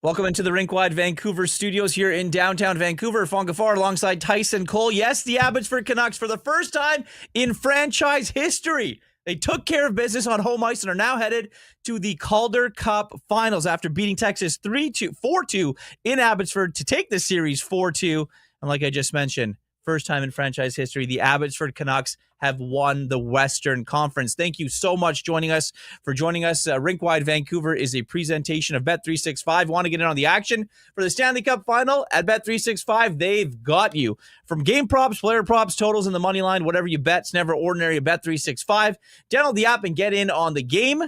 Welcome into the Rink Wide Vancouver studios here in downtown Vancouver. Fongafar alongside Tyson Cole. Yes, the Abbotsford Canucks for the first time in franchise history. They took care of business on home ice and are now headed to the Calder Cup Finals after beating Texas 4-2 in Abbotsford to take the series 4-2. And like I just mentioned, first time in franchise history, the Abbotsford Canucks have won the Western Conference. Thank you so much for joining us. Rink Wide Vancouver is a presentation of Bet365. Want to get in on the action for the Stanley Cup Final at Bet365? They've got you. From game props, player props, totals, and the money line, whatever you bet, it's never ordinary at Bet365. Download the app and get in on the game.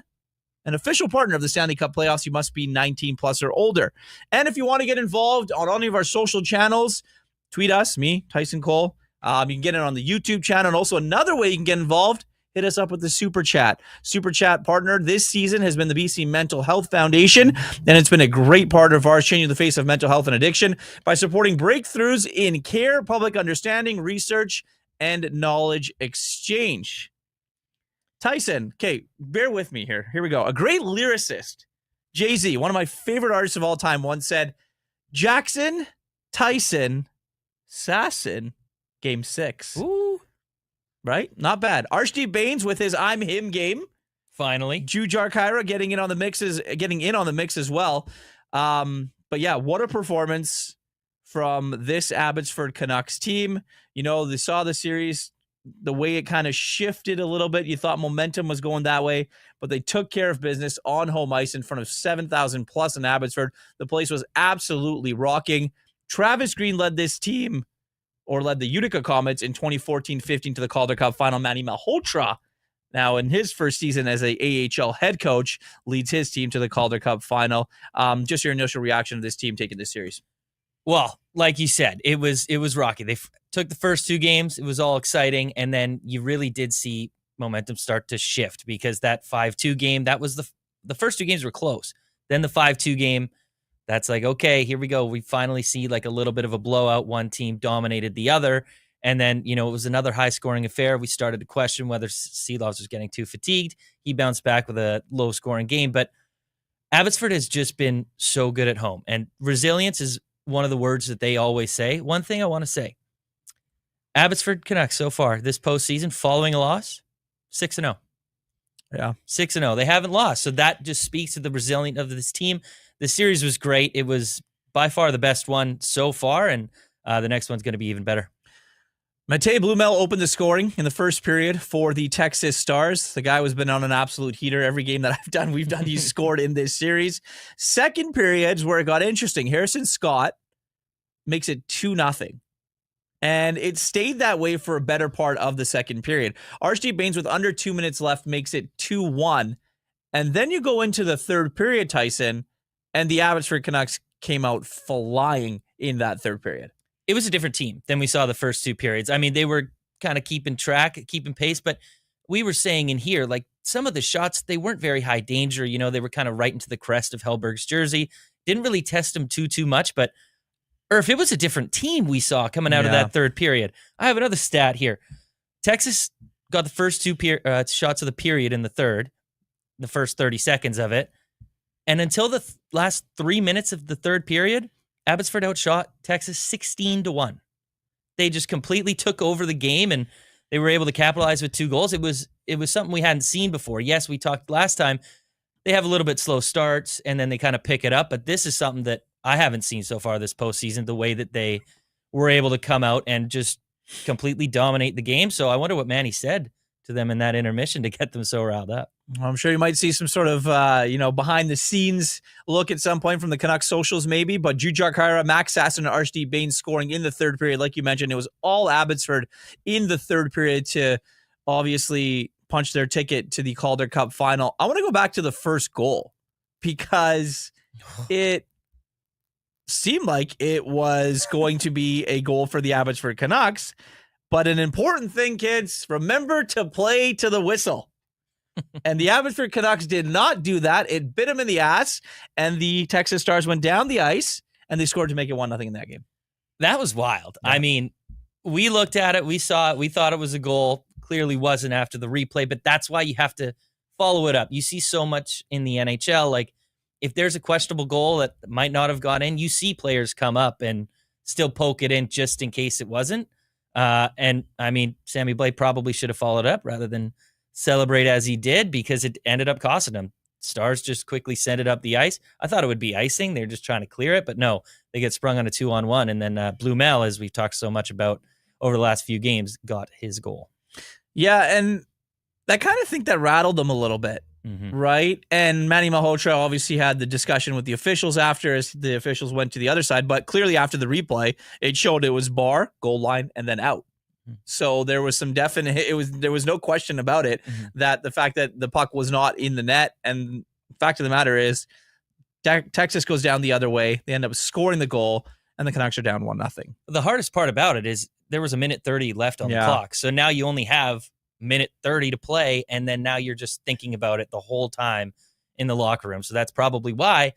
An official partner of the Stanley Cup playoffs, you must be 19 plus or older. And if you want to get involved on any of our social channels, tweet us, me, Tyson Cole. You can get it on the YouTube channel. And also another way you can get involved, hit us up with the Super Chat. Super Chat partner this season has been the BC Mental Health Foundation, and it's been a great partner of ours, changing the face of mental health and addiction by supporting breakthroughs in care, public understanding, research, and knowledge exchange. Tyson, okay, bear with me here. Here we go. A great lyricist, Jay-Z, one of my favorite artists of all time, once said, Jackson, Tyson, Sasson, Game 6. Ooh. Right? Not bad. Archdeep Bains with his I'm Him game. Finally. Jujhar Khaira getting in on the mix as well. But yeah, what a performance from this Abbotsford Canucks team. You know, they saw the series, the way it kind of shifted a little bit. You thought momentum was going that way, but they took care of business on home ice in front of 7,000 plus in Abbotsford. The place was absolutely rocking. Travis Green led the Utica Comets in 2014-15 to the Calder Cup Final. Manny Malhotra, now in his first season as a AHL head coach, leads his team to the Calder Cup Final. Just your initial reaction to this team taking this series. Well, like you said, it was rocky. They took the first two games. It was all exciting. And then you really did see momentum start to shift because that 5-2 game, that was the first two games were close. Then the 5-2 game, that's like, okay, here we go. We finally see like a little bit of a blowout. One team dominated the other. And then, it was another high-scoring affair. We started to question whether Seelows was getting too fatigued. He bounced back with a low-scoring game. But Abbotsford has just been so good at home. And resilience is one of the words that they always say. One thing I want to say. Abbotsford Canucks so far this postseason, following a loss, 6-0. Yeah. 6-0. They haven't lost. So that just speaks to the resilience of this team. The series was great. It was by far the best one so far, and the next one's going to be even better. Matej Blumel opened the scoring in the first period for the Texas Stars. The guy has been on an absolute heater every game that we've done. He's scored in this series. Second period's where it got interesting. Harrison Scott makes it 2-0. And it stayed that way for a better part of the second period. Archdeep Bains with under 2 minutes left makes it 2-1. And then you go into the third period, Tyson, and the Abbotsford Canucks came out flying in that third period. It was a different team than we saw the first two periods. I mean, they were kind of keeping pace, but we were saying in here, like some of the shots, they weren't very high danger. They were kind of right into the crest of Hellberg's jersey. Didn't really test him too much, but if it was a different team we saw coming out of that third period. I have another stat here. Texas got the first two shots of the period in the third, the first 30 seconds of it. And until the last 3 minutes of the third period, Abbotsford outshot Texas 16-1. They just completely took over the game, and they were able to capitalize with 2 goals. It was something we hadn't seen before. Yes, we talked last time. They have a little bit slow starts, and then they kind of pick it up. But this is something that I haven't seen so far this postseason, the way that they were able to come out and just completely dominate the game. So I wonder what Manny said to them in that intermission to get them so riled up. I'm sure you might see some sort of, behind the scenes look at some point from the Canucks socials maybe, but Jujhar Khaira, Max Sasson, and Archdeep Bains scoring in the third period. Like you mentioned, it was all Abbotsford in the third period to obviously punch their ticket to the Calder Cup Final. I want to go back to the first goal because it seemed like it was going to be a goal for the Abbotsford Canucks. But an important thing, kids, remember to play to the whistle. And the Abbotsford Canucks did not do that. It bit them in the ass, and the Texas Stars went down the ice, and they scored to make it 1-0 in that game. That was wild. Yeah. I mean, we looked at it, we saw it, we thought it was a goal. Clearly wasn't after the replay, but that's why you have to follow it up. You see so much in the NHL, like if there's a questionable goal that might not have gone in, you see players come up and still poke it in just in case it wasn't. And I mean, Sammy Blake probably should have followed up rather than celebrate as he did, because it ended up costing him. Stars just quickly sent it up the ice. I thought it would be icing. They're just trying to clear it, but no, they get sprung on a 2-on-1. And then Blue Mel, as we've talked so much about over the last few games, got his goal. Yeah, and I kind of think that rattled them a little bit, right? And Manny Malhotra obviously had the discussion with the officials after, as the officials went to the other side, but clearly after the replay, it showed it was bar, goal line, and then out. So there was some definite, there was no question about it, that the fact that the puck was not in the net. And the fact of the matter is, Texas goes down the other way. They end up scoring the goal, and the Canucks are down 1-0. The hardest part about it is there was a minute 30 left on the clock. So now you only have minute 30 to play, and then now you're just thinking about it the whole time in the locker room. So that's probably why,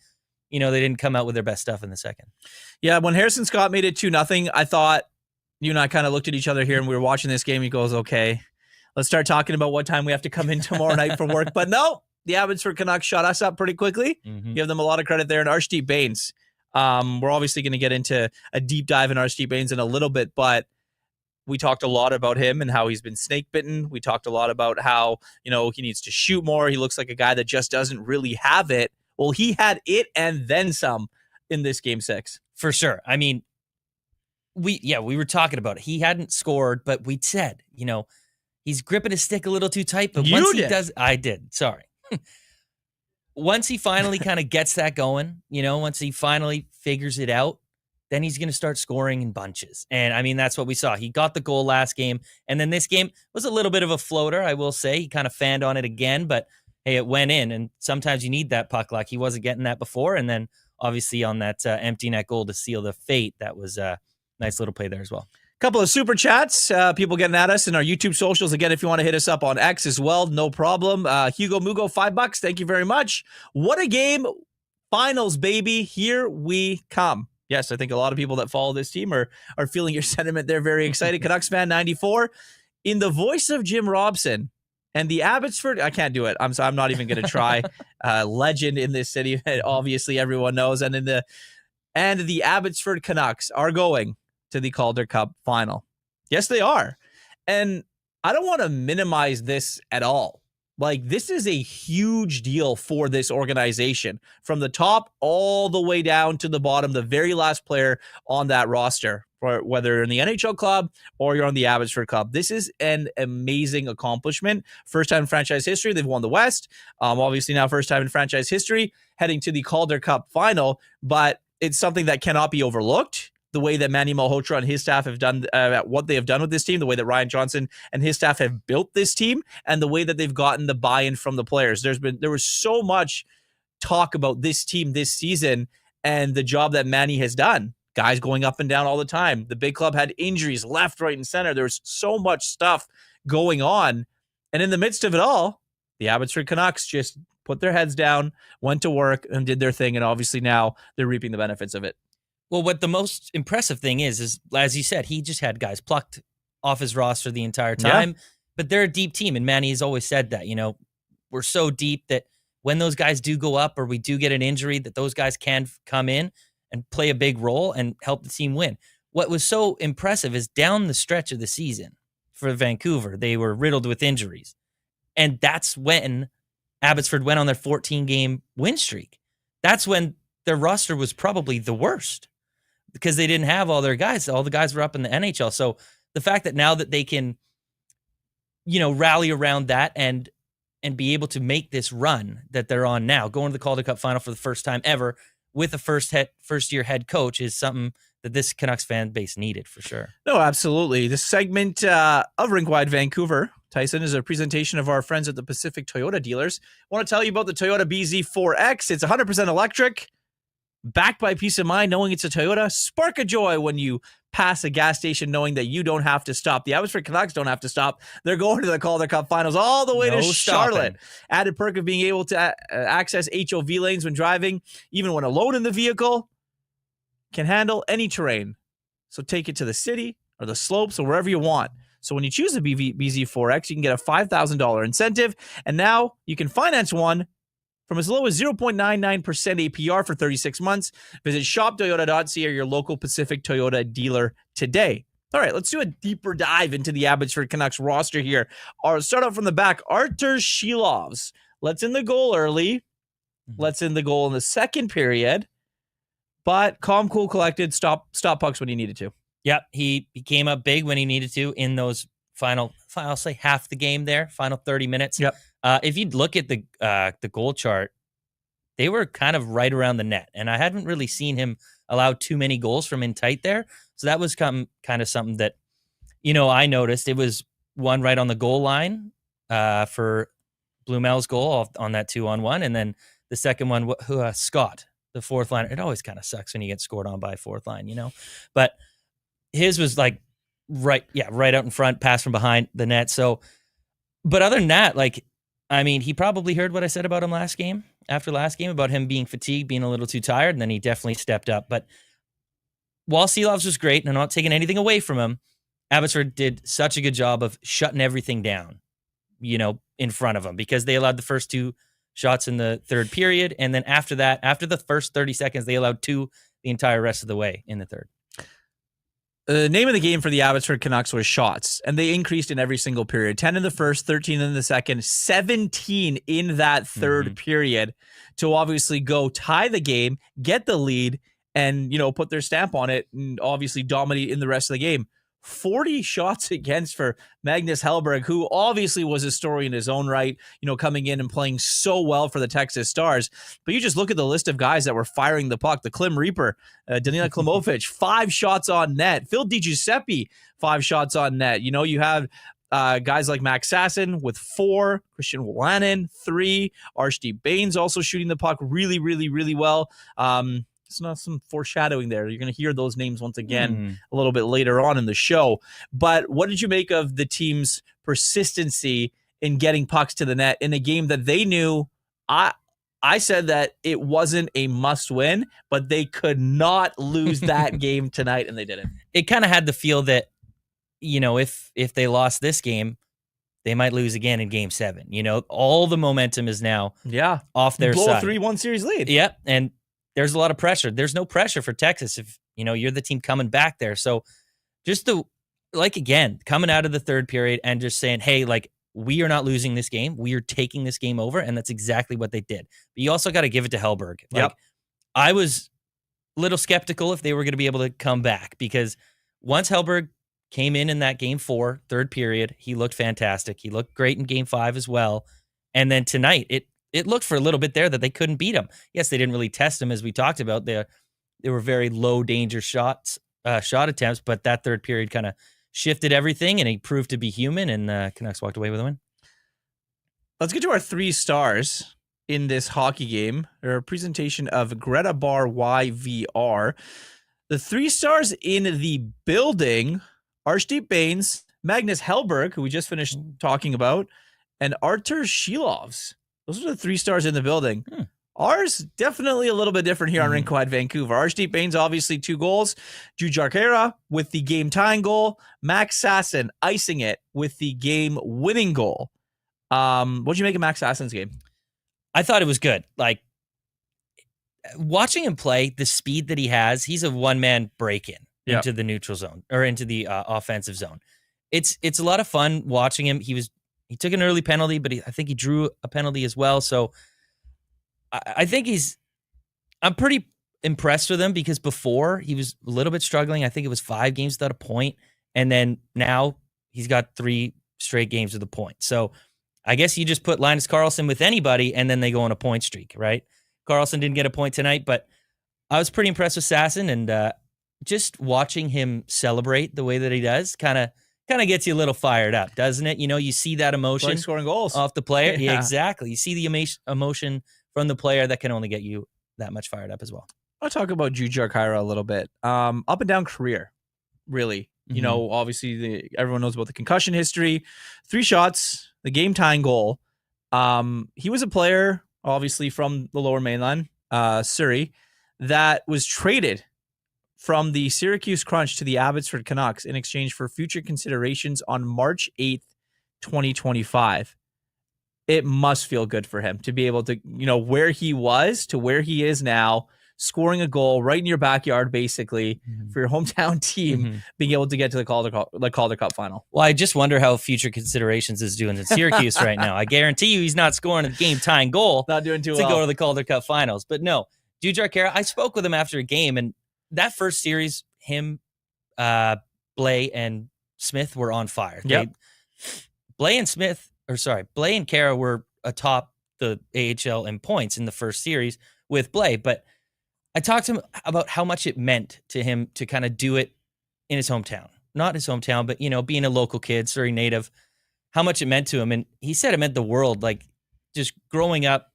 they didn't come out with their best stuff in the second. Yeah, when Harrison Scott made it 2-0, I thought, you and I kind of looked at each other here, and we were watching this game. He goes, okay, let's start talking about what time we have to come in tomorrow night for work. But no, the Abbotsford Canucks shut us up pretty quickly. Give them a lot of credit there. And Arshdeep Bains, we're obviously going to get into a deep dive in Arshdeep Bains in a little bit, but we talked a lot about him and how he's been snake bitten. We talked a lot about how, he needs to shoot more. He looks like a guy that just doesn't really have it. Well, he had it and then some in this game 6. For sure. I mean, we were talking about it. He hadn't scored, but we said, he's gripping his stick a little too tight. But once he does, I did. Sorry. Once he finally kind of gets that going, once he finally figures it out, then he's going to start scoring in bunches. And I mean, that's what we saw. He got the goal last game. And then this game was a little bit of a floater, I will say. He kind of fanned on it again, but hey, it went in. And sometimes you need that puck luck. He wasn't getting that before. And then obviously on that empty net goal to seal the fate, that was nice little play there as well. Couple of super chats, people getting at us in our YouTube socials. Again, if you want to hit us up on X as well, no problem. Hugo Mugo, $5. Thank you very much. What a game. Finals, baby. Here we come. Yes, I think a lot of people that follow this team are feeling your sentiment. They're very excited. Canucks fan 94. In the voice of Jim Robson and the Abbotsford, I can't do it. I'm not even going to try. Legend in this city, obviously everyone knows. And the Abbotsford Canucks are going to the Calder Cup final. Yes, they are. And I don't want to minimize this at all. Like, this is a huge deal for this organization, from the top all the way down to the bottom, the very last player on that roster, whether you're in the NHL club or you're on the Abbotsford club. This is an amazing accomplishment. First time in franchise history, they've won the West. Obviously now first time in franchise history, heading to the Calder Cup final, but it's something that cannot be overlooked. The way that Manny Malhotra and his staff have done what they have done with this team, the way that Ryan Johnson and his staff have built this team, and the way that they've gotten the buy-in from the players. There was so much talk about this team this season and the job that Manny has done. Guys going up and down all the time. The big club had injuries left, right, and center. There was so much stuff going on. And in the midst of it all, the Abbotsford Canucks just put their heads down, went to work, and did their thing. And obviously now they're reaping the benefits of it. Well, what the most impressive thing is, as you said, he just had guys plucked off his roster the entire time. Yeah. But they're a deep team, and Manny has always said that, we're so deep that when those guys do go up or we do get an injury, that those guys can come in and play a big role and help the team win. What was so impressive is down the stretch of the season for Vancouver, they were riddled with injuries. And that's when Abbotsford went on their 14-game win streak. That's when their roster was probably the worst, because they didn't have all their guys. All the guys were up in the NHL. So the fact that now that they can, rally around that and be able to make this run that they're on now, going to the Calder Cup final for the first time ever with a first-year head coach, is something that this Canucks fan base needed for sure. No, absolutely. This segment of Rink Wide Vancouver, Tyson, is a presentation of our friends at the Pacific Toyota dealers. I want to tell you about the Toyota BZ4X. It's 100% electric, backed by peace of mind knowing it's a Toyota. Spark of joy when you pass a gas station knowing that you don't have to stop. The Abbotsford Canucks don't have to stop. They're going to the Calder Cup Finals all the way to Charlotte. Added perk of being able to access HOV lanes when driving, even when alone in the vehicle. Can handle any terrain. So take it to the city or the slopes or wherever you want. So when you choose a BZ4X, you can get a $5,000 incentive. And now you can finance one from as low as 0.99% APR for 36 months. Visit shoptoyota.ca or your local Pacific Toyota dealer today. All right, let's do a deeper dive into the Abbotsford Canucks roster here. I'll start out from the back. Artur Shilovs lets in the goal early, lets in the goal in the second period, but calm, cool, collected, stop pucks when he needed to. Yep, he came up big when he needed to in those final I'll say half the game there, final 30 minutes. Yep. If you look at the goal chart, they were kind of right around the net, and I hadn't really seen him allow too many goals from in tight there. So that was kind of something that, I noticed. It was one right on the goal line for Blumel's goal on that 2-on-1, and then the second one, Scott, the fourth line. It always kind of sucks when you get scored on by a fourth line, but his was like right out in front, pass from behind the net. So, but other than that, he probably heard what I said about him after last game, about him being fatigued, being a little too tired, and then he definitely stepped up. But while Silovs was great, and I'm not taking anything away from him, Abbotsford did such a good job of shutting everything down, in front of him, because they allowed the first two shots in the third period, and then after that, after the first 30 seconds, they allowed two the entire rest of the way in the third. The name of the game for the Abbotsford Canucks was shots, and they increased in every single period. 10 in the first, 13 in the second, 17 in that third period to obviously go tie the game, get the lead, and, put their stamp on it and obviously dominate in the rest of the game. 40 shots against for Magnus Hellberg, who obviously was a story in his own right, coming in and playing so well for the Texas Stars. But you just look at the list of guys that were firing the puck. The Klim Reaper, Danila Klimovich, 5 shots on net. Phil DiGiuseppe, 5 shots on net. You have guys like Max Sasson with 4, Christian Wolanin, 3, Archie Baines also shooting the puck really, really, really well. It's not some foreshadowing there. You're going to hear those names once again a little bit later on in the show. But what did you make of the team's persistency in getting pucks to the net in a game that they knew? I said that it wasn't a must win, but they could not lose that game tonight, and they didn't. It kind of had the feel that, if they lost this game, they might lose again in game 7. All the momentum is now off their side. Blow a 3-1 series lead. Yep, and there's a lot of pressure. There's no pressure for Texas if, you're the team coming back there. So just coming out of the third period and just saying, hey, we are not losing this game. We are taking this game over. And that's exactly what they did. But you also got to give it to Hellberg. I was a little skeptical if they were going to be able to come back, because once Hellberg came in that game 4, third period, he looked fantastic. He looked great in game 5 as well. And then tonight, it looked for a little bit there that they couldn't beat him. Yes, they didn't really test him, as we talked about. They were very low danger shot attempts, but that third period kind of shifted everything, and he proved to be human, and Canucks walked away with a win. Let's get to our 3 stars in this hockey game, or a presentation of Greta Bar YVR. The 3 stars in the building: Archdeep Baines, Magnus Hellberg, who we just finished talking about, and Artur Shilovs. Those are the 3 stars in the building. Ours, definitely a little bit different here on Rink Wide Vancouver. Archdeep Baines, obviously 2 goals. Jujhar Khaira with the game-tying goal. Max Sasson icing it with the game-winning goal. What'd you make of Max Sasson's game? I thought it was good. Watching him play, the speed that he has, he's a one-man break-in into the neutral zone, or into the offensive zone. It's a lot of fun watching him. He took an early penalty, but I think he drew a penalty as well. So I think I'm pretty impressed with him, because before he was a little bit struggling. I think it was 5 games without a point. And then now he's got 3 straight games with a point. So I guess you just put Linus Karlsson with anybody, and then they go on a point streak, right? Karlsson didn't get a point tonight, but I was pretty impressed with Sasson, and just watching him celebrate the way that he does kind of gets you a little fired up, doesn't it? You see that emotion, scoring goals off the player. Yeah, exactly. You see the emotion from the player that can only get you that much fired up as well. I'll talk about Jujhar Khaira a little bit. Up and down career, really. Obviously everyone knows about the concussion history. 3 shots, the game-tying goal. He was a player, obviously, from the Lower Mainland, Surrey, that was traded from the Syracuse Crunch to the Abbotsford Canucks in exchange for future considerations on March 8th, 2025. it must feel good for him to be able to, where he was to where he is now, scoring a goal right in your backyard, basically, for your hometown team, being able to get to the Calder Cup final. Well, I just wonder how Future Considerations is doing in Syracuse right now. I guarantee you he's not scoring a game-tying goal Not doing too to well. go to the Calder Cup Finals. But no, Jujhar Khaira, I spoke with him after a game, and that first series, him, Blais, and Smith were on fire. Yep. Blais and Khaira were atop the AHL in points in the first series with Blais, but I talked to him about how much it meant to him to kind of do it in his hometown. Not his hometown, but, being a local kid, Surrey native, how much it meant to him. And he said it meant the world, like just growing up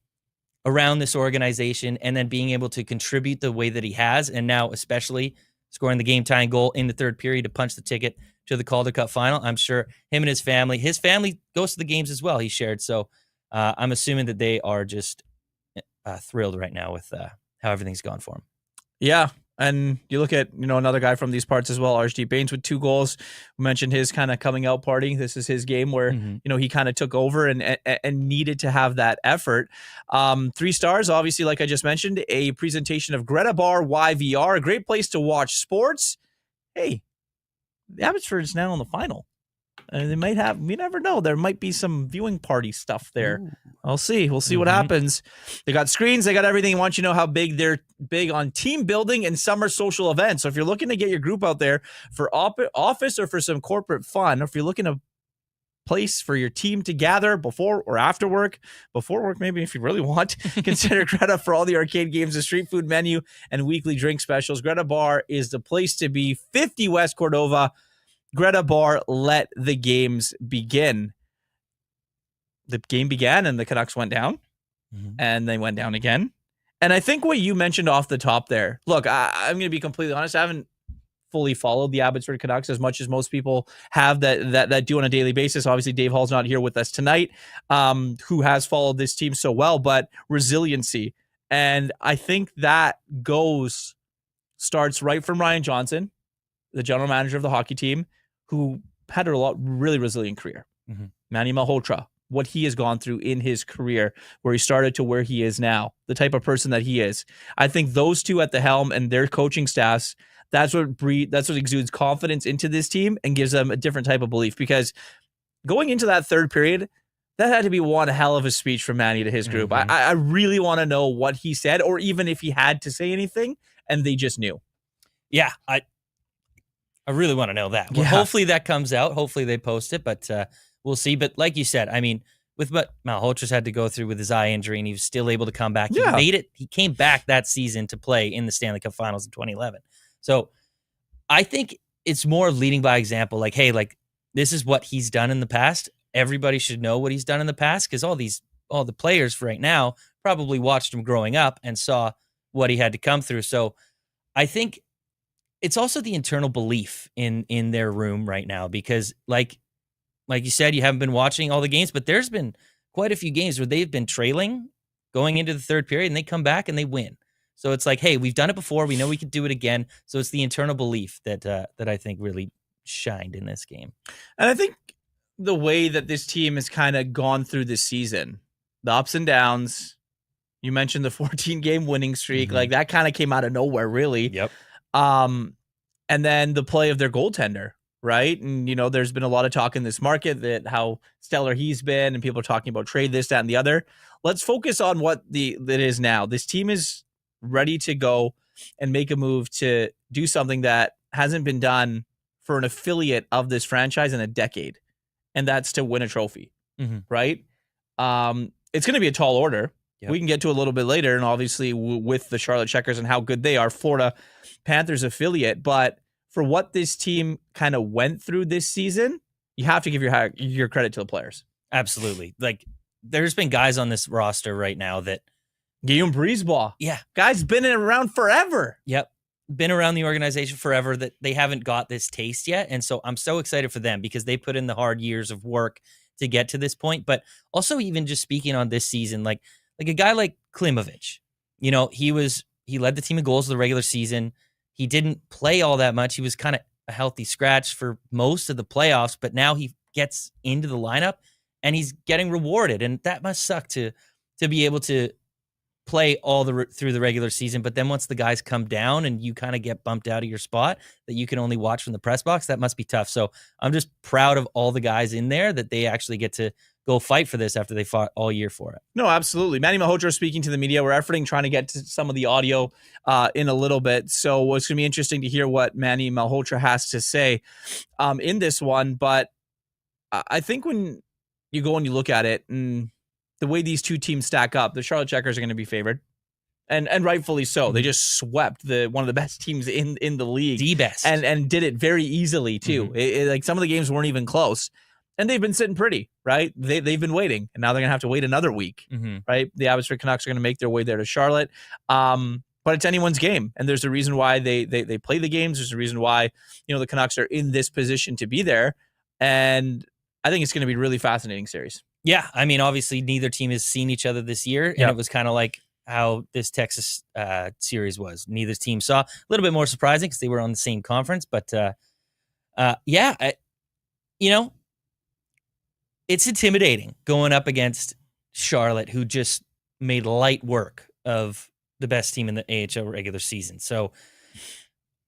around this organization and then being able to contribute the way that he has. And now, especially scoring the game-tying goal in the third period to punch the ticket to the Calder Cup final. I'm sure him and his family goes to the games as well, he shared. So I'm assuming that they are just thrilled right now with how everything's gone for him. Yeah. And you look at, another guy from these parts as well, Archie Bains with 2 goals. We mentioned his kind of coming out party. This is his game where, he kind of took over and needed to have that effort. 3 stars, obviously, like I just mentioned, a presentation of Greta Bar YVR, a great place to watch sports. Hey, the Abbotsford is now in the final. And they might have, we never know. There might be some viewing party stuff there. Ooh. We'll see what happens. They got screens, they got everything. I want you to know how big they're big on team building and summer social events. So if you're looking to get your group out there for office or for some corporate fun, or if you're looking to place for your team to gather before or after work, before work, maybe if you really want, consider Greta for all the arcade games, the street food menu, and weekly drink specials. Greta Bar is the place to be. 50 West Cordova. Greta Bar, let the games begin. The game began and the Canucks went down, and they went down again. And I think what you mentioned off the top there, look, I'm going to be completely honest. I haven't fully followed the Abbotsford Canucks as much as most people have that do on a daily basis. Obviously, Dave Hall's not here with us tonight, who has followed this team so well, but resiliency. And I think that starts right from Ryan Johnson, the general manager of the hockey team, who had a really resilient career. Manny Malhotra, what he has gone through in his career, where he started to where he is now, the type of person that he is. I think those two at the helm and their coaching staffs, that's what exudes confidence into this team and gives them a different type of belief. Because going into that third period, that had to be one hell of a speech from Manny to his group. I really want to know what he said, or even if he had to say anything, and they just knew. Yeah, I really want to know that. Well, hopefully that comes out. Hopefully they post it, but we'll see. But like you said, I mean, with what Malhotra's had to go through with his eye injury, and he was still able to come back. He made it. He came back that season to play in the Stanley Cup Finals in 2011. So I think it's more leading by example. Like, hey, like this is what he's done in the past. Everybody should know what he's done in the past, because all the players right now probably watched him growing up and saw what he had to come through. So I think it's also the internal belief in their room right now, because like you said, you haven't been watching all the games, but there's been quite a few games where they've been trailing going into the third period and they come back and they win. So it's like, hey, we've done it before. We know we could do it again. So it's the internal belief that I think really shined in this game. And I think the way that this team has kind of gone through this season, the ups and downs, you mentioned the 14-game winning streak, like that kind of came out of nowhere, really. Yep. And then the play of their goaltender, right? And, there's been a lot of talk in this market that how stellar he's been, and people are talking about trade this, that, and the other. Let's focus on what that is now. This team is ready to go and make a move to do something that hasn't been done for an affiliate of this franchise in a decade, and that's to win a trophy, right? It's going to be a tall order. Yep. We can get to a little bit later, and obviously with the Charlotte Checkers and how good they are, Florida Panthers affiliate. But for what this team kind of went through this season, you have to give your credit to the players. Absolutely. Like, there's been guys on this roster right now that Guillaume Brisebois. Yeah. Guy's been around forever. Yep. Been around the organization forever, that they haven't got this taste yet. And so I'm so excited for them, because they put in the hard years of work to get to this point. But also, even just speaking on this season, like a guy like Klimovich, he led the team in goals of the regular season. He didn't play all that much. He was kind of a healthy scratch for most of the playoffs, but now he gets into the lineup and he's getting rewarded, and that must suck to be able to play through the regular season, but then once the guys come down and you kind of get bumped out of your spot that you can only watch from the press box, that must be tough. So I'm just proud of all the guys in there that they actually get to go fight for this after they fought all year for it. No, absolutely. Manny Malhotra speaking to the media. We're efforting trying to get to some of the audio in a little bit. So it's going to be interesting to hear what Manny Malhotra has to say in this one. But I think when you go and you look at it and the way these two teams stack up, the Charlotte Checkers are going to be favored. And rightfully so. They just swept one of the best teams in the league. The best. And did it very easily, too. Like some of the games weren't even close. And they've been sitting pretty, right? They've been waiting. And now they're going to have to wait another week, right? The Abbotsford Canucks are going to make their way there to Charlotte. But it's anyone's game. And there's a reason why they play the games. There's a reason why, the Canucks are in this position to be there. And I think it's going to be a really fascinating series. Yeah, I mean, obviously, neither team has seen each other this year, and it was kind of like how this Texas series was. Neither team saw. A little bit more surprising because they were on the same conference, but it's intimidating going up against Charlotte, who just made light work of the best team in the AHL regular season. So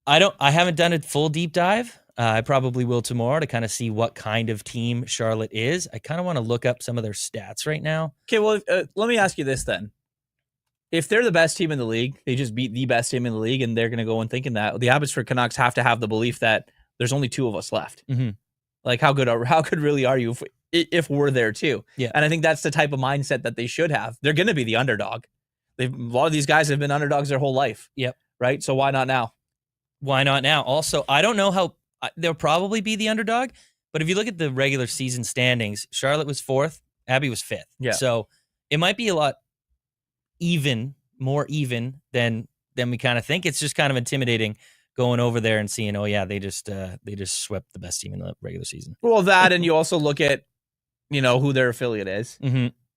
I haven't done a full deep dive. I probably will tomorrow to kind of see what kind of team Charlotte is. I kind of want to look up some of their stats right now. Okay, well, let me ask you this then. If they're the best team in the league, they just beat the best team in the league, and they're going to go and thinking that the Abbotsford Canucks have to have the belief that there's only two of us left. Like, how good really are you if we're there too? Yeah. And I think that's the type of mindset that they should have. They're going to be the underdog. A lot of these guys have been underdogs their whole life. Yep. Right? So why not now? Why not now? Also, I don't know how they'll probably be the underdog, but if you look at the regular season standings, Charlotte was 4th, Abby was 5th. Yeah. So it might be a lot more even than we kind of think. It's just kind of intimidating going over there and seeing, they just swept the best team in the regular season. Well, that, and you also look at, who their affiliate is.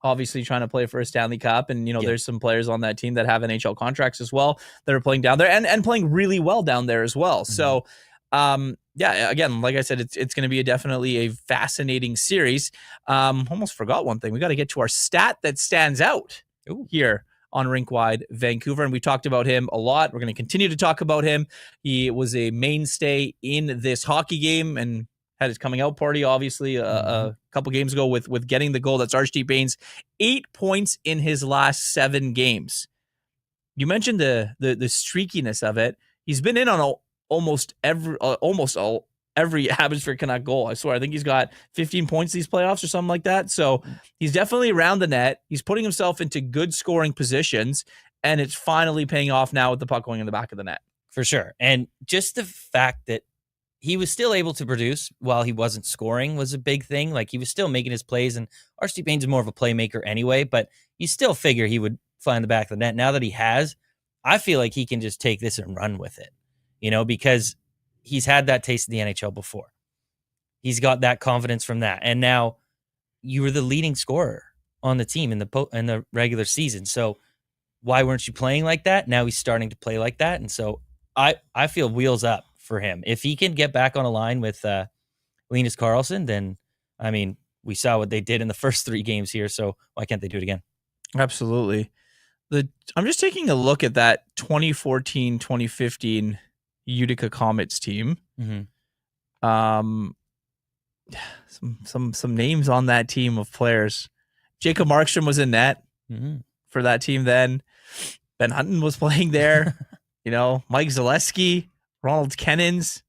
Obviously trying to play for a Stanley Cup, and there's some players on that team that have NHL contracts as well that are playing down there and playing really well down there as well. So again, like I said, it's going to be definitely a fascinating series. Almost forgot one thing. We got to get to our stat that stands out here on Rink Wide Vancouver, and we talked about him a lot. We're going to continue to talk about him. He was a mainstay in this hockey game and had his coming out party, obviously, a couple games ago with getting the goal. That's Archie Bains, 8 points in his last 7 games. You mentioned the streakiness of it. He's been in on almost every Abbotsford Canuck goal. I swear, I think he's got 15 points these playoffs or something like that. So he's definitely around the net. He's putting himself into good scoring positions, and it's finally paying off now with the puck going in the back of the net. For sure. And just the fact that he was still able to produce while he wasn't scoring was a big thing. Like, he was still making his plays, and Archie Bains is more of a playmaker anyway, but you still figure he would find the back of the net. Now that he has, I feel like he can just take this and run with it, because he's had that taste of the NHL before. He's got that confidence from that. And now you were the leading scorer on the team in the regular season. So why weren't you playing like that? Now he's starting to play like that. And so I feel wheels up for him. If he can get back on a line with Linus Karlsson, then, I mean, we saw what they did in the first 3 games here. So why can't they do it again? Absolutely. I'm just taking a look at that 2014-2015 Utica Comets team. Some names on that team of players. Jacob Markstrom was in net for that team then. Ben Hutton was playing there. Mike Zaleski, Ronald Kennins.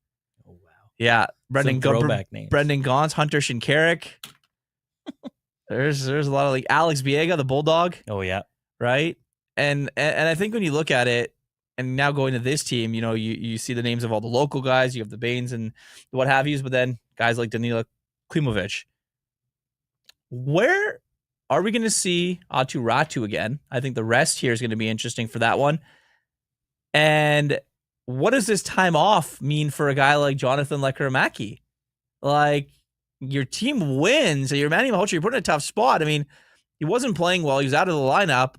Oh, wow. Yeah. Brendan Gaunce, Hunter Shinkarik. There's a lot of, like, Alex Biega, the Bulldog. Oh, yeah. Right? And I think when you look at it, and now going to this team, you see the names of all the local guys. You have the Bains and what have yous, but then guys like Danila Klimovic. Where are we going to see Atu Ratu again? I think the rest here is going to be interesting for that one. And what does this time off mean for a guy like Jonathan Lekkerimäki? Like, your team wins, and you're Manny Malhotra, you're put in a tough spot. I mean, he wasn't playing well. He was out of the lineup.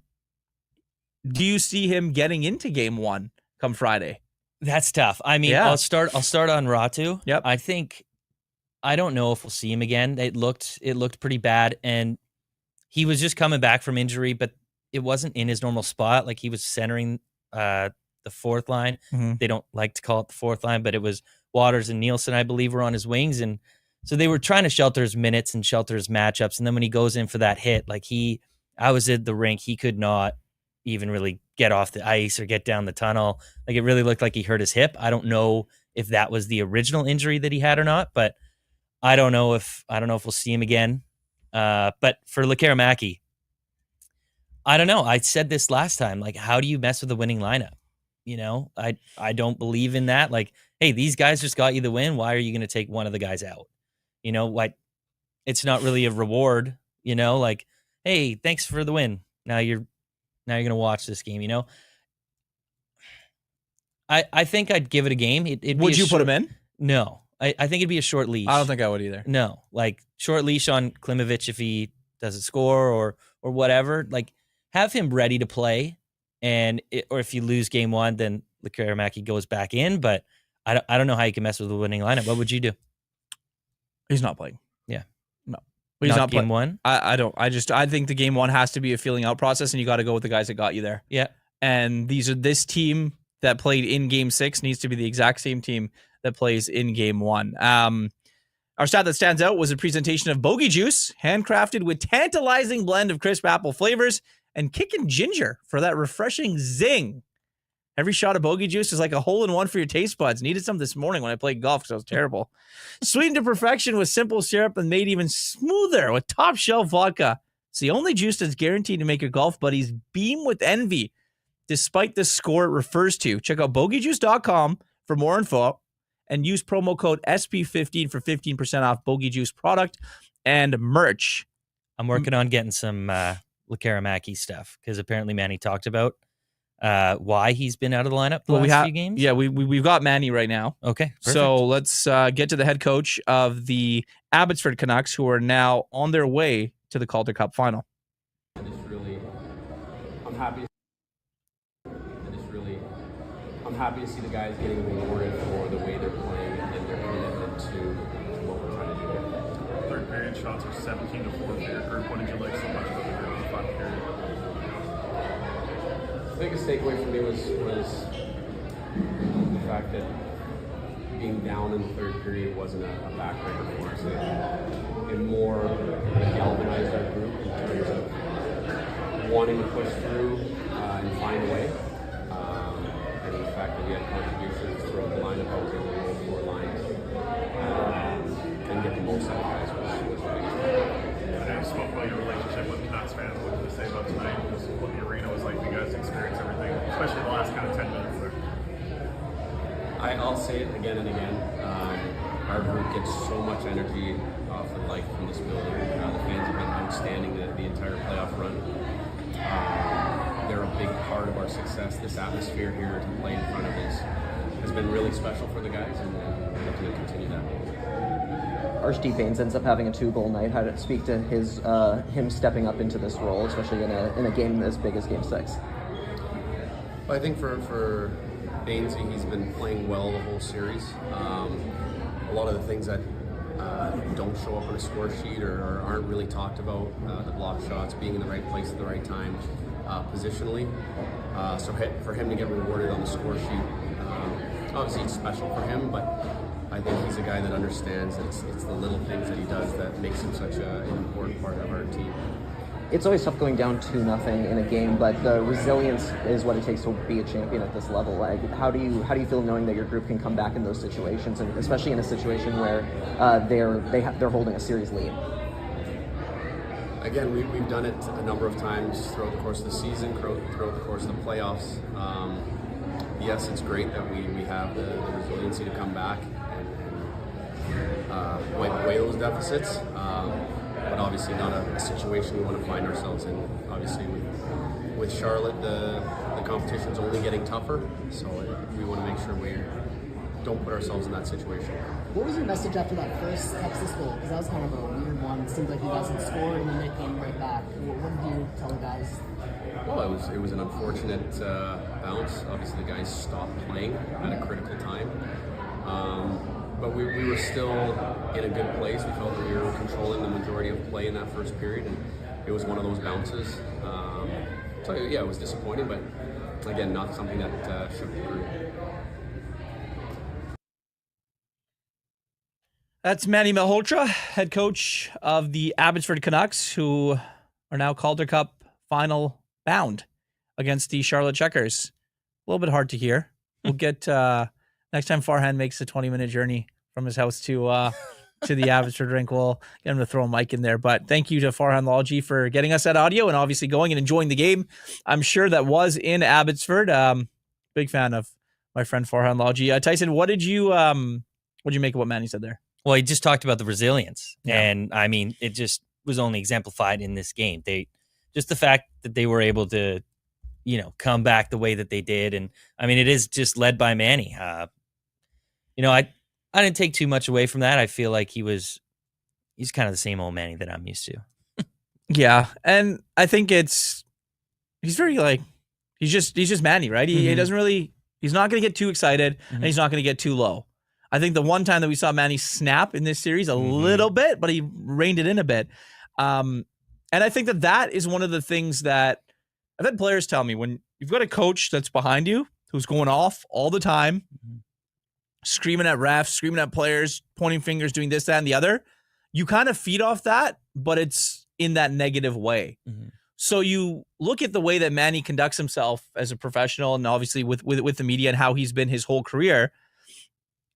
Do you see him getting into game 1 come Friday? That's tough. I mean, I'll start on Ratu. Yep. I think I don't know if we'll see him again. It looked pretty bad, and he was just coming back from injury, but it wasn't in his normal spot. Like, he was centering the fourth line. Mm-hmm. They don't like to call it the fourth line, but it was Waters and Nielsen, I believe, were on his wings, and so they were trying to shelter his minutes and shelter his matchups. And then when he goes in for that hit, like, I was at the rink, he could not even really get off the ice or get down the tunnel. Like, it really looked like he hurt his hip. I don't know if that was the original injury that he had or not, but I don't know if we'll see him again. But for Lekaramaki, I don't know. I said this last time. Like, how do you mess with the winning lineup? You know, I don't believe in that. Like, hey, these guys just got you the win. Why are you going to take one of the guys out? You know, like, it's not really a reward. You know, like, hey, thanks for the win. Now you're going to watch this game. You know, I think I'd give it a game. Would you put him in? No. I think it'd be a short leash. I don't think I would either. No, like, short leash on Klimovich if he doesn't score or whatever. Like, have him ready to play, or if you lose game one, then Lekaramaki goes back in. But I don't know how you can mess with the winning lineup. What would you do? He's not playing. Yeah, no, but he's not game one. I don't. I think the game one has to be a feeling out process, and you got to go with the guys that got you there. Yeah, and this team that played in game 6 needs to be the exact same team that plays in game 1. Our stat that stands out was a presentation of Bogey Juice, handcrafted with tantalizing blend of crisp apple flavors and kickin' ginger for that refreshing zing. Every shot of Bogey Juice is like a hole-in-one for your taste buds. Needed some this morning when I played golf because I was terrible. Sweetened to perfection with simple syrup and made even smoother with top-shelf vodka. It's the only juice that's guaranteed to make your golf buddies beam with envy, despite the score it refers to. Check out bogeyjuice.com for more info and use promo code SP15 for 15% off Bogey Juice product and merch. I'm working on getting some Lekaramaki stuff because apparently Manny talked about why he's been out of the lineup the last few games. Yeah, we've got Manny right now. Okay, perfect. So let's get to the head coach of the Abbotsford Canucks, who are now on their way to the Calder Cup final. I'm happy to see the guys getting rewarded for the way they're playing and their commitment to what we're trying to do. Third period shots are 17 to 4 for your group. What did you like so much about the group in the final period? The biggest takeaway for me was the fact that being down in the third period wasn't a backbreaker for us. It more galvanized our group in terms of wanting to push through and find a way. And the fact that we had contributions throughout the lineup, I was able to roll 4 lines and get the most out of guys was the biggest thing. I know you spoke about your relationship with Canucks fans. What did they say about tonight? Just what the arena was like. You guys experienced everything, especially the last kind of 10 minutes there. I'll say it again and again. Our group gets so much energy for life from this building. The fans have been outstanding the entire playoff run. They're a big part of our success. This atmosphere here to play in front of us has been really special for the guys, and we're looking to continue that. Archie Baines ends up having a 2-goal night. How did it speak to him stepping up into this role, especially in a game as big as Game 6? Well, I think for Baines, he's been playing well the whole series. A lot of the things that don't show up on a score sheet or aren't really talked about, the block shots, being in the right place at the right time, positionally. So for him to get rewarded on the score sheet, obviously it's special for him, but I think he's a guy that understands that it's the little things that he does that makes him such an important part of our team. It's always tough going down 2-0 in a game, but the resilience is what it takes to be a champion at this level. Like, how do you feel knowing that your group can come back in those situations, and especially in a situation where they're holding a series lead? Again, we've done it a number of times throughout the course of the season, throughout the course of the playoffs. Yes, it's great that we have the resiliency to come back and wipe away those deficits. But obviously not a situation we want to find ourselves in. Obviously with Charlotte, the competition's only getting tougher, so we want to make sure we don't put ourselves in that situation. What was your message after that first Texas goal? Because that was kind of a weird one. It seemed like you guys had scored and then they came right back. What did you tell the guys? Well, it was an unfortunate bounce. Obviously the guys stopped playing at a critical time. but we were still in a good place. We felt that we were controlling the majority of play in that first period, and it was one of those bounces. So yeah, it was disappointing, but again, not something that shook the group. That's Manny Malhotra, head coach of the Abbotsford Canucks, who are now Calder Cup final bound against the Charlotte Checkers. A little bit hard to hear. We'll get next time Farhan makes a 20-minute journey from his house to the Abbotsford rink, we'll get him to throw a mic in there. But thank you to Farhan Lalji for getting us that audio and obviously going and enjoying the game. I'm sure that was in Abbotsford. Big fan of my friend Farhan Lalji. Tyson, what did you make of what Manny said there? Well, he just talked about the resilience, Yeah. and I mean, it just was only exemplified in this game. Just the fact that they were able to, come back the way that they did, and I mean, it is just led by Manny. I didn't take too much away from that. I feel like he's kind of the same old Manny that I'm used to. Yeah, and I think he's very he's just Manny, right? He doesn't really, he's not going to get too excited, and he's not going to get too low. I think the one time that we saw Manny snap in this series a little bit, but he reined it in a bit. And I think that is one of the things that I've had players tell me, when you've got a coach that's behind you who's going off all the time, screaming at refs, screaming at players, pointing fingers, doing this, that, and the other, you kind of feed off that, but it's in that negative way. So you look at the way that Manny conducts himself as a professional, and obviously with the media and how he's been his whole career,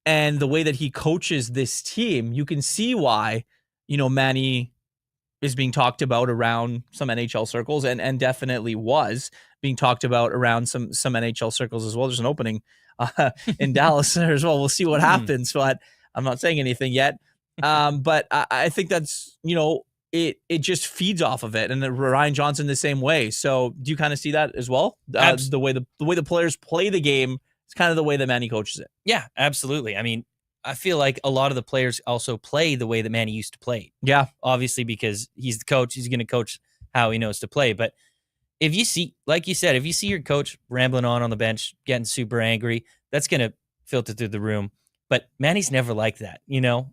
and the way that he coaches this team, you can see why, Manny is being talked about around some NHL circles, and definitely was being talked about around some NHL circles as well. There's an opening in Dallas there as well. We'll see what happens, but I'm not saying anything yet. But I think that's, it just feeds off of it. And Ryan Johnson the same way. So do you kind of see that as well? The way the players play the game, it's kind of the way that Manny coaches it. Yeah, absolutely. I mean, I feel like a lot of the players also play the way that Manny used to play. Yeah. Obviously, because he's the coach, he's going to coach how he knows to play. But if you see, like you said, if you see your coach rambling on the bench, getting super angry, that's going to filter through the room. But Manny's never like that,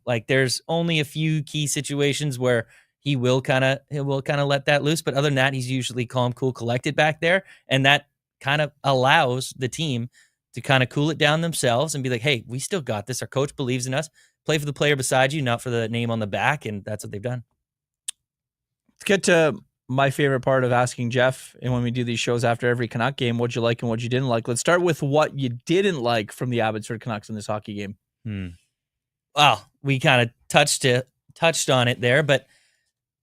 Like, there's only a few key situations where he will kind of let that loose. But other than that, he's usually calm, cool, collected back there. And that kind of allows the team to kind of cool it down themselves and be like, hey, we still got this. Our coach believes in us. Play for the player beside you, not for the name on the back. And that's what they've done. Let's get to my favorite part of asking Jeff, and when we do these shows after every Canuck game, what'd you like and what you didn't like. Let's start with what you didn't like from the Abbotsford Canucks in this hockey game. Well, we kind of touched on it there, but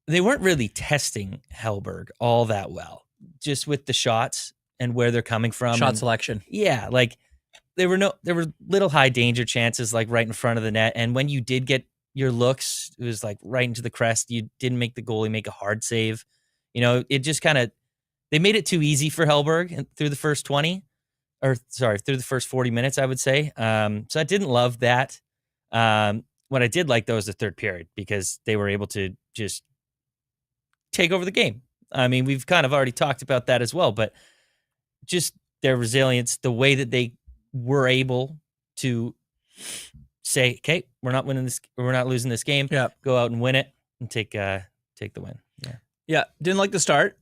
they weren't really testing Hellberg all that well, just with the shots and where they're coming from. Shot selection. Yeah, like there were little high danger chances like right in front of the net, and when you did get your looks, it was like right into the crest. You didn't make the goalie make a hard save. It just kind of, they made it too easy for Hellberg through the first 40 minutes, I would say. So I didn't love that. What I did like, though, is the third period, because they were able to just take over the game. I mean, we've kind of already talked about that as well, but just their resilience, the way that they were able to say, okay, we're not losing this game. Yeah. Go out and win it and take the win. Yeah. Didn't like the start.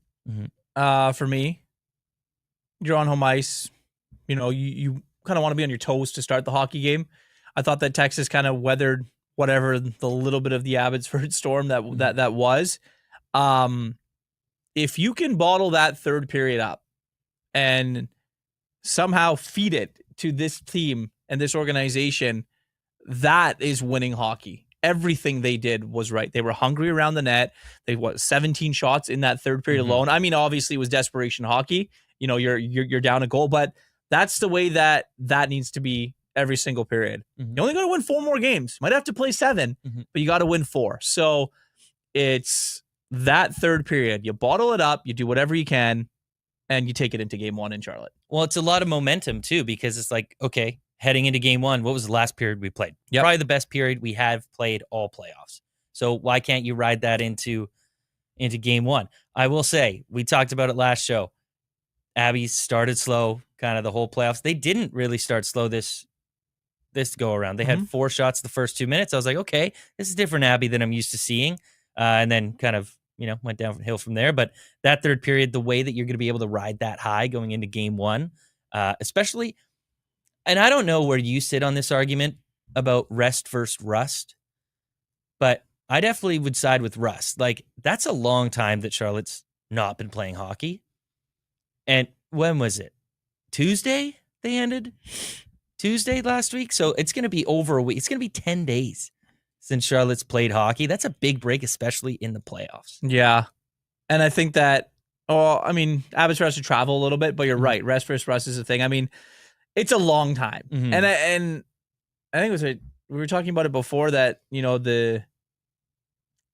For me, you're on home ice. You kind of want to be on your toes to start the hockey game. I thought that Texas kind of weathered whatever the little bit of the Abbotsford storm that was. If you can bottle that third period up and somehow feed it to this team and this organization, that is winning hockey. Everything they did was right. They were hungry around the net. They 17 shots in that third period alone. I mean, obviously it was desperation hockey. You're down a goal, but that's the way that needs to be every single period. You only got to win 4 more games. Might have to play 7, but you got to win 4. So it's that third period. You bottle it up, you do whatever you can, and you take it into game 1 in Charlotte. Well, it's a lot of momentum too, because it's like, okay, heading into game 1, what was the last period we played? Yep. Probably the best period we have played all playoffs. So why can't you ride that into game 1? I will say, we talked about it last show. Abby started slow, kind of the whole playoffs. They didn't really start slow this this go around. They had 4 shots the first 2 minutes. I was like, okay, this is different Abby than I'm used to seeing. And then kind of, went downhill from there. But that third period, the way that you're going to be able to ride that high going into game 1, especially, and I don't know where you sit on this argument about rest versus rust, but I definitely would side with rust. Like, that's a long time that Charlotte's not been playing hockey. And when was it? Tuesday they ended? Tuesday last week? So it's going to be over a week. It's going to be 10 days since Charlotte's played hockey. That's a big break, especially in the playoffs. Yeah. And I think that, Abbotsford has to travel a little bit, but you're right. Rest versus rust is a thing. I mean, it's a long time. Mhm. And I think we were talking about it before that, the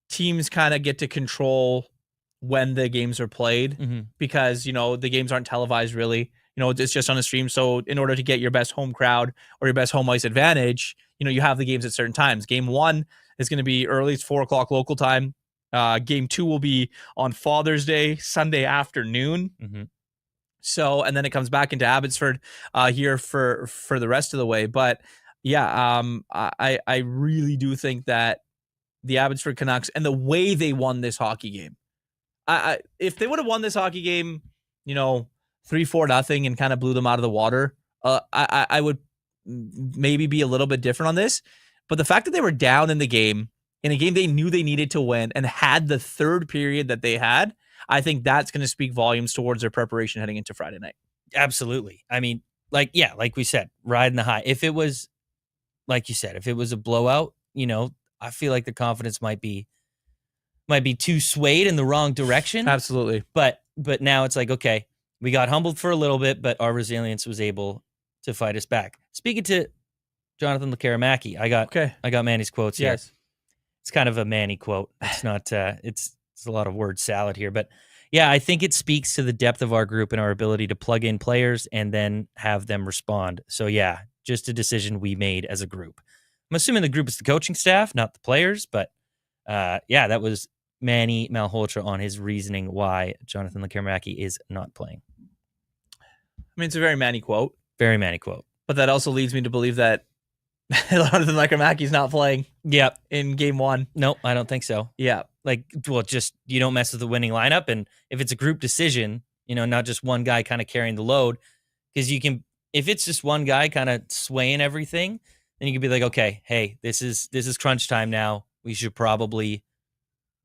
teams kind of get to control when the games are played because, the games aren't televised really. It's just on a stream. So in order to get your best home crowd or your best home ice advantage, you have the games at certain times. Game 1 is going to be early. It's 4:00 local time. Game 2 will be on Father's Day, Sunday afternoon. So, and then it comes back into Abbotsford here for the rest of the way. But yeah, I really do think that the Abbotsford Canucks and the way they won this hockey game, if they would have won this hockey game, 3-4-0 and kind of blew them out of the water, I would maybe be a little bit different on this. But the fact that they were down in the game, in a game they knew they needed to win and had the third period that they had, I think that's going to speak volumes towards their preparation heading into Friday night. Absolutely. I mean, like we said, riding the high. If it was, like you said, if it was a blowout, I feel like the confidence might be too swayed in the wrong direction. Absolutely. But now it's like, okay, we got humbled for a little bit, but our resilience was able to fight us back. Speaking to Jonathan Lekkerimäki, I got Manny's quotes here. Yes. It's kind of a Manny quote. It's not, it's a lot of word salad here, but yeah, I think it speaks to the depth of our group and our ability to plug in players and then have them respond. So yeah, just a decision we made as a group. I'm assuming the group is the coaching staff, not the players, but yeah, that was Manny Malhotra on his reasoning why Jonathan Lekkerimäki is not playing. It's a very Manny quote. Very Manny quote. But that also leads me to believe that Jonathan Lekkerimäki's not playing. Yep. In game 1. No, I don't think so. Yeah. Just you don't mess with the winning lineup, and if it's a group decision, not just one guy kind of carrying the load, because if it's just one guy kind of swaying everything, then you can be like, okay, hey, this is crunch time now. We should probably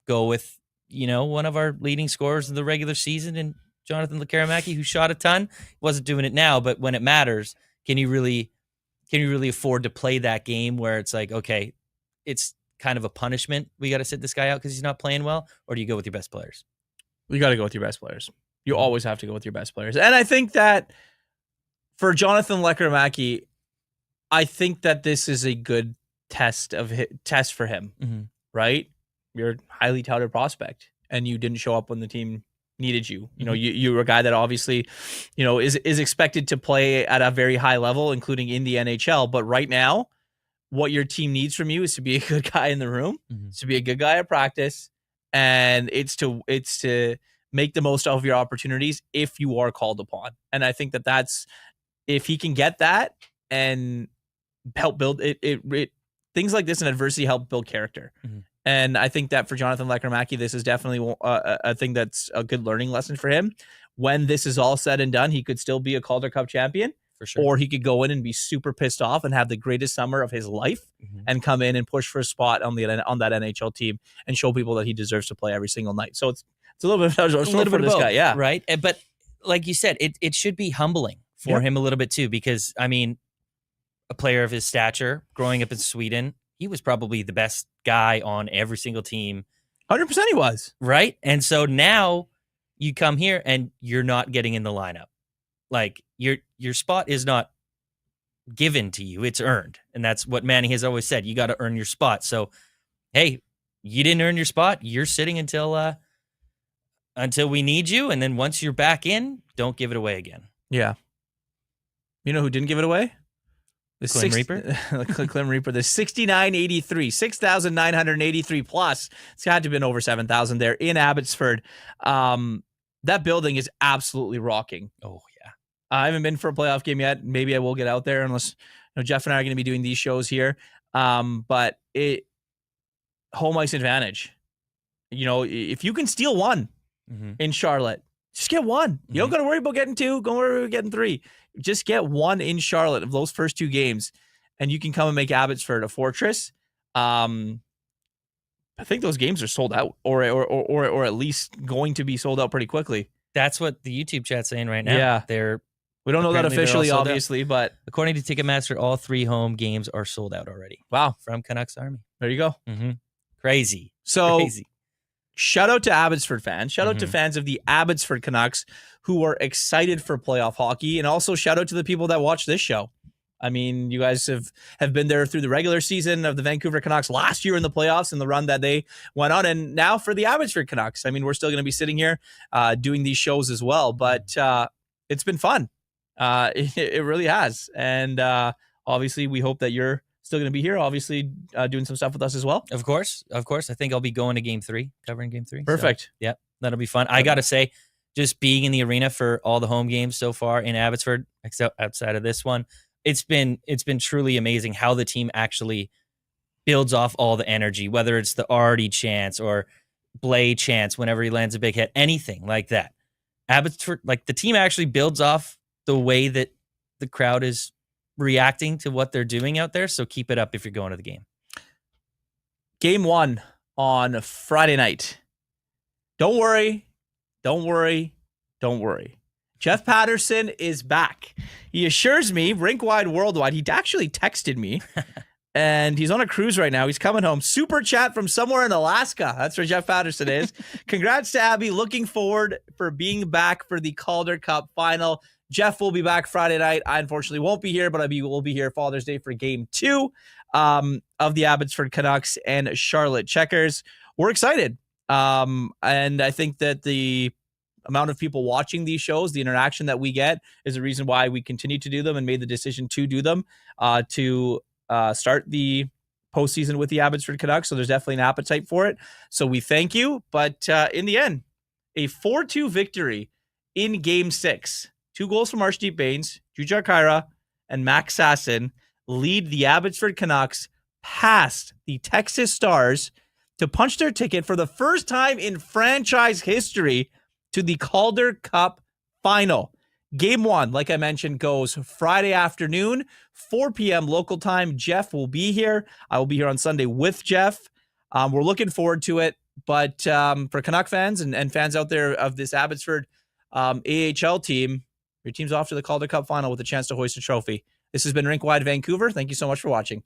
go with one of our leading scorers in the regular season, and Jonathan Lekkerimäki, who shot a ton, wasn't doing it now, but when it matters, can you really afford to play that game where it's like, okay, it's kind of a punishment, we got to sit this guy out because he's not playing well, or do you go with your best players? You got to go with your best players. You always have to go with your best players. And I think that for Jonathan Lekkerimäki, I think that this is a good test for him, right? You're a highly touted prospect and you didn't show up when the team needed you. You were a guy that obviously, is expected to play at a very high level, including in the NHL. But right now, what your team needs from you is to be a good guy in the room, to be a good guy at practice, and it's to make the most of your opportunities if you are called upon. And I think that's if he can get that and help build it things like this in adversity help build character. And I think that for Jonathan Lekkerimäki, this is definitely a thing that's a good learning lesson for him. When this is all said and done, he could still be a Calder Cup champion. For sure. Or he could go in and be super pissed off and have the greatest summer of his life and come in and push for a spot on that NHL team and show people that he deserves to play every single night. So it's a little bit of this guy, yeah. Right. But like you said, it should be humbling for him a little bit too, because a player of his stature growing up in Sweden, he was probably the best guy on every single team. 100% he was. Right. And so now you come here and you're not getting in the lineup. Like your spot is not given to you, it's earned. And that's what Manny has always said. You got to earn your spot. So, hey, you didn't earn your spot. You're sitting until we need you. And then once you're back in, don't give it away again. Yeah. You know who didn't give it away? The Clem Reaper? Clem Reaper, the 6,983, 6,983 plus. It's had to have been over 7,000 there in Abbotsford. That building is absolutely rocking. Oh, yeah. I haven't been for a playoff game yet. Maybe I will get out there unless Jeff and I are going to be doing these shows here. But home ice advantage. If you can steal one in Charlotte, just get one. You don't got to worry about getting two. Don't worry about getting three. Just get one in Charlotte of those first 2 games, and you can come and make Abbotsford a fortress. I think those games are sold out, or at least going to be sold out pretty quickly. That's what the YouTube chat's saying right now. Yeah, we don't know that officially, obviously, but according to Ticketmaster, all 3 home games are sold out already. Wow, from Canucks Army. There you go. Crazy. So crazy. Shout out to Abbotsford fans. Shout out to fans of the Abbotsford Canucks who are excited for playoff hockey, and also shout out to the people that watch this show. I mean, you guys have been there through the regular season of the Vancouver Canucks last year in the playoffs and the run that they went on, and now for the Abbotsford Canucks. I mean, we're still going to be sitting here doing these shows as well, but it's been fun. It really has, and obviously we hope that you're still going to be here, obviously doing some stuff with us as well. Of course. I think I'll be going to Game 3, covering Game 3. Perfect. So, yeah, that'll be fun. I got to say, just being in the arena for all the home games so far in Abbotsford, except outside of this one, it's been truly amazing how the team actually builds off all the energy, whether it's the Artie chance or Blay chance whenever he lands a big hit, anything like that. Abbotsford, like the team actually builds off the way that the crowd is reacting to what they're doing out there. So keep it up if you're going to the game. Game 1 on Friday night. Don't worry. Jeff Patterson is back. He assures me, Rink Wide Worldwide, he actually texted me, and he's on a cruise right now. He's coming home. Super chat from somewhere in Alaska. That's where Jeff Patterson is. Congrats to Abby. Looking forward for being back for the Calder Cup Final. Jeff will be back Friday night. I unfortunately won't be here, but will be here Father's Day for Game 2 of the Abbotsford Canucks and Charlotte Checkers. We're excited. And I think that the amount of people watching these shows, the interaction that we get, is the reason why we continue to do them and made the decision to do them to start the postseason with the Abbotsford Canucks. So there's definitely an appetite for it. So we thank you. But in the end, a 4-2 victory in Game 6. 2 goals from Arshdeep Bains, Jujhar Khaira, and Max Sasson lead the Abbotsford Canucks past the Texas Stars to punch their ticket for the first time in franchise history to the Calder Cup Final. Game 1, like I mentioned, goes Friday afternoon, 4 p.m. local time. Jeff will be here. I will be here on Sunday with Jeff. We're looking forward to it. But for Canuck fans and fans out there of this Abbotsford AHL team, your team's off to the Calder Cup Final with a chance to hoist a trophy. This has been Rink Wide Vancouver. Thank you so much for watching.